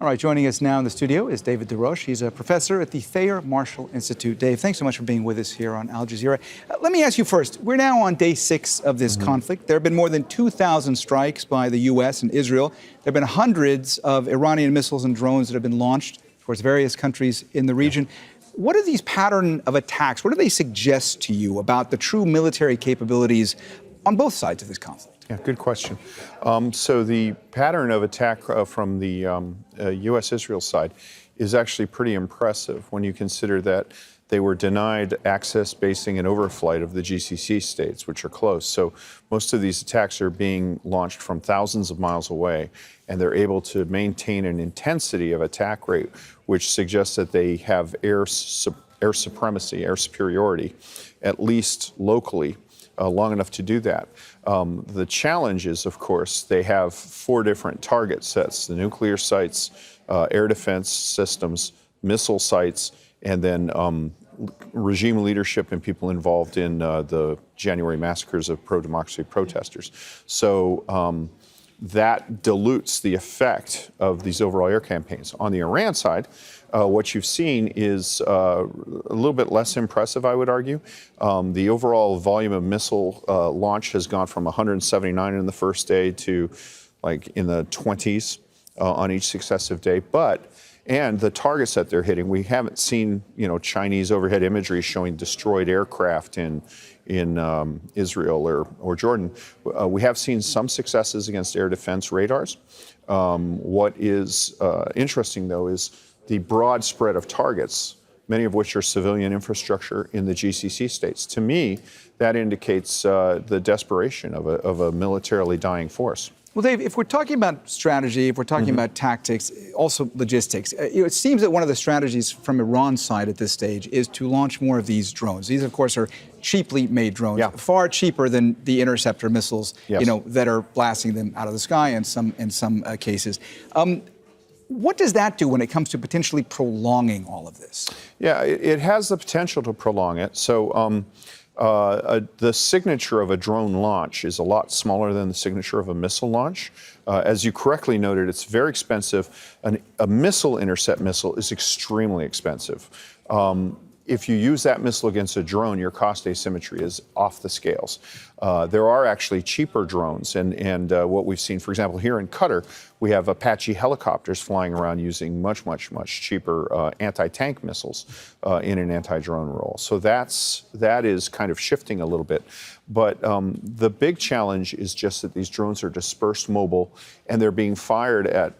All right, joining us now in the studio is David Des Roches. He's a professor at the Thayer Marshall Institute. Dave, thanks so much for being with us here on Al Jazeera. Let me ask you first, we're now on day 6 of this conflict. There have been more than 2,000 strikes by the U.S. and Israel. There have been hundreds of Iranian missiles and drones that have been launched towards various countries in the region. What are these pattern of attacks? What do they suggest to you about the true military capabilities on both sides of this conflict? Yeah, good question. So the pattern of attack from the U.S.-Israel side is actually pretty impressive when you consider that they were denied access, basing, and overflight of the GCC states, which are close. So most of these attacks are being launched from thousands of miles away, and they're able to maintain an intensity of attack rate, which suggests that they have air supremacy, air superiority, at least locally, long enough to do that. The challenge is, of course, they have 4 different target sets: the nuclear sites, air defense systems, missile sites, and then regime leadership and people involved in the January massacres of pro-democracy protesters. So that dilutes the effect of these overall air campaigns. On the Iran side, what you've seen is a little bit less impressive, I would argue. The overall volume of missile launch has gone from 179 in the first day to like in the 20s on each successive day. And the targets that they're hitting, we haven't seen, Chinese overhead imagery showing destroyed aircraft in Israel or Jordan. We have seen some successes against air defense radars. What is interesting, though, is the broad spread of targets, many of which are civilian infrastructure in the GCC states. To me, that indicates the desperation of a militarily dying force. Well, Dave, if we're talking about strategy, if we're talking about tactics, also logistics, it seems that one of the strategies from Iran's side at this stage is to launch more of these drones. These, of course, are cheaply made drones, far cheaper than the interceptor missiles, that are blasting them out of the sky in some cases. What does that do when it comes to potentially prolonging all of this? Yeah, it has the potential to prolong it. So the signature of a drone launch is a lot smaller than the signature of a missile launch. As you correctly noted, it's very expensive. A missile intercept missile is extremely expensive. If you use that missile against a drone, your cost asymmetry is off the scales. There are actually cheaper drones, and what we've seen, for example, here in Qatar, we have Apache helicopters flying around using much cheaper anti-tank missiles in an anti-drone role. So that is kind of shifting a little bit. But the big challenge is just that these drones are dispersed mobile, and they're being fired at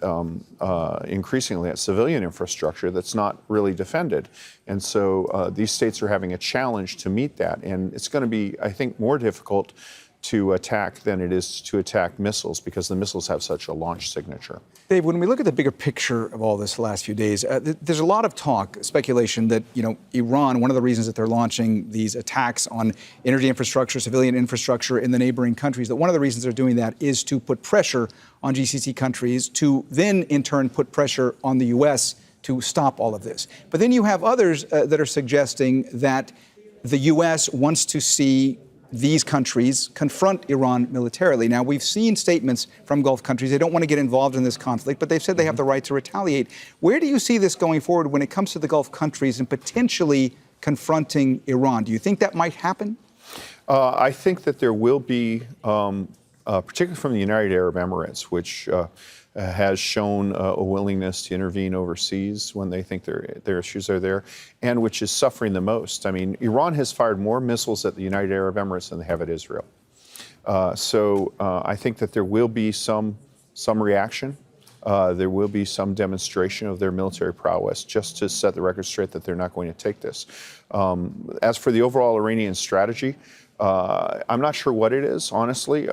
increasingly at civilian infrastructure that's not really defended. And so these states are having a challenge to meet that. And it's going to be, I think, more difficult to attack than it is to attack missiles, because the missiles have such a launch signature. Dave, when we look at the bigger picture of all this the last few days, there's a lot of talk, speculation that, Iran, one of the reasons that they're launching these attacks on energy infrastructure, civilian infrastructure in the neighboring countries, that one of the reasons they're doing that is to put pressure on GCC countries to then, in turn, put pressure on the U.S. to stop all of this. But then you have others that are suggesting that the U.S. wants to see these countries confront Iran militarily. Now, we've seen statements from Gulf countries. They don't want to get involved in this conflict, but they've said they have the right to retaliate. Where do you see this going forward when it comes to the Gulf countries and potentially confronting Iran? Do you think that might happen? I think that there will be, particularly from the United Arab Emirates, which has shown a willingness to intervene overseas when they think their issues are there, and which is suffering the most. I mean, Iran has fired more missiles at the United Arab Emirates than they have at Israel. So I think that there will be some reaction. There will be some demonstration of their military prowess, just to set the record straight that they're not going to take this. As for the overall Iranian strategy, I'm not sure what it is, honestly.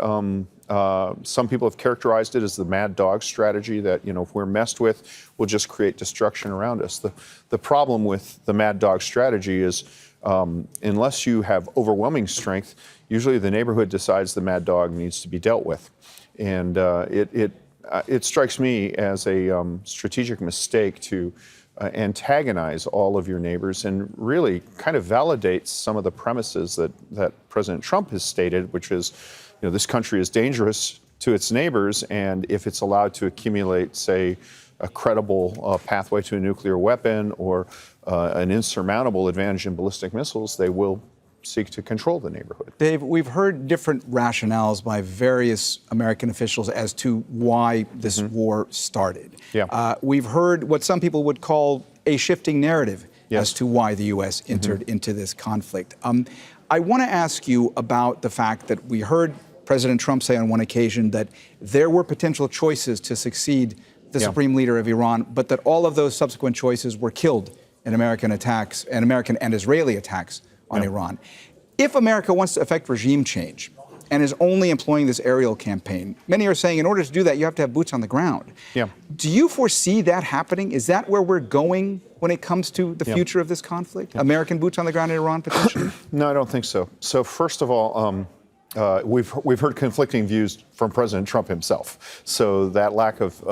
Some people have characterized it as the mad dog strategy, that, if we're messed with, we'll just create destruction around us. The problem with the mad dog strategy is, unless you have overwhelming strength, usually the neighborhood decides the mad dog needs to be dealt with. And it strikes me as a strategic mistake to antagonize all of your neighbors, and really kind of validates some of the premises that President Trump has stated, which is, this country is dangerous to its neighbors, and if it's allowed to accumulate, say, a credible pathway to a nuclear weapon or an insurmountable advantage in ballistic missiles, they will seek to control the neighborhood. Dave, we've heard different rationales by various American officials as to why this war started. Yeah. We've heard what some people would call a shifting narrative Yes. as to why the U.S. entered into this conflict. I want to ask you about the fact that we heard President Trump say on one occasion that there were potential choices to succeed the supreme leader of Iran, but that all of those subsequent choices were killed in American attacks, and American and Israeli attacks on Iran. If America wants to effect regime change and is only employing this aerial campaign, many are saying in order to do that, you have to have boots on the ground. Yeah. Do you foresee that happening? Is that where we're going when it comes to the future of this conflict? American boots on the ground in Iran, potentially? No, I don't think so. So first of all, we've heard conflicting views from President Trump himself. So that lack of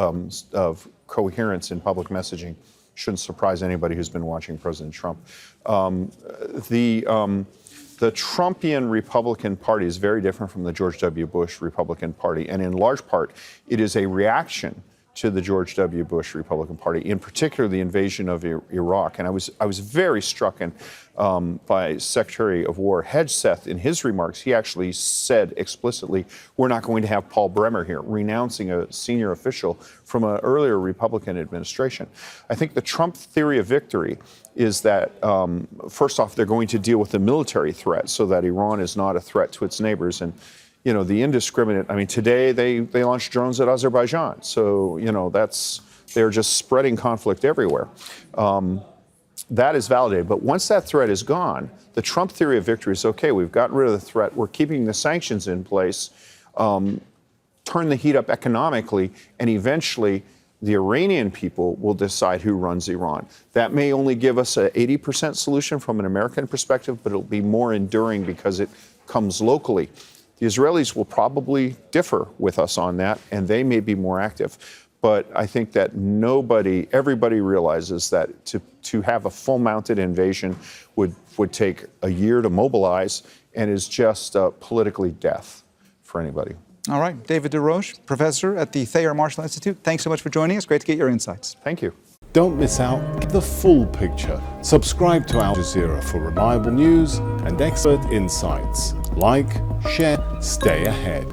coherence in public messaging shouldn't surprise anybody who's been watching President Trump. The Trumpian Republican Party is very different from the George W. Bush Republican Party, and in large part, it is a reaction to the George W. Bush Republican Party, in particular the invasion of Iraq. And I was very struck by Secretary of War Hedgeseth in his remarks. He actually said explicitly, we're not going to have Paul Bremer here, renouncing a senior official from an earlier Republican administration. I think the Trump theory of victory is that, first off, they're going to deal with the military threat so that Iran is not a threat to its neighbors. And you know, the indiscriminate, I mean, today they launched drones at Azerbaijan. So, you know, they're just spreading conflict everywhere. That is validated. But once that threat is gone, the Trump theory of victory is, okay, we've gotten rid of the threat. We're keeping the sanctions in place, turn the heat up economically, and eventually the Iranian people will decide who runs Iran. That may only give us an 80% solution from an American perspective, but it'll be more enduring because it comes locally. The Israelis will probably differ with us on that, and they may be more active. But I think that everybody realizes that to have a full-mounted invasion would take a year to mobilize and is just politically death for anybody. All right. David Des Roches, professor at the Thayer Marshall Institute, thanks so much for joining us. Great to get your insights. Thank you. Don't miss out. Get the full picture. Subscribe to Al Jazeera for reliable news and expert insights. Like, share, stay ahead.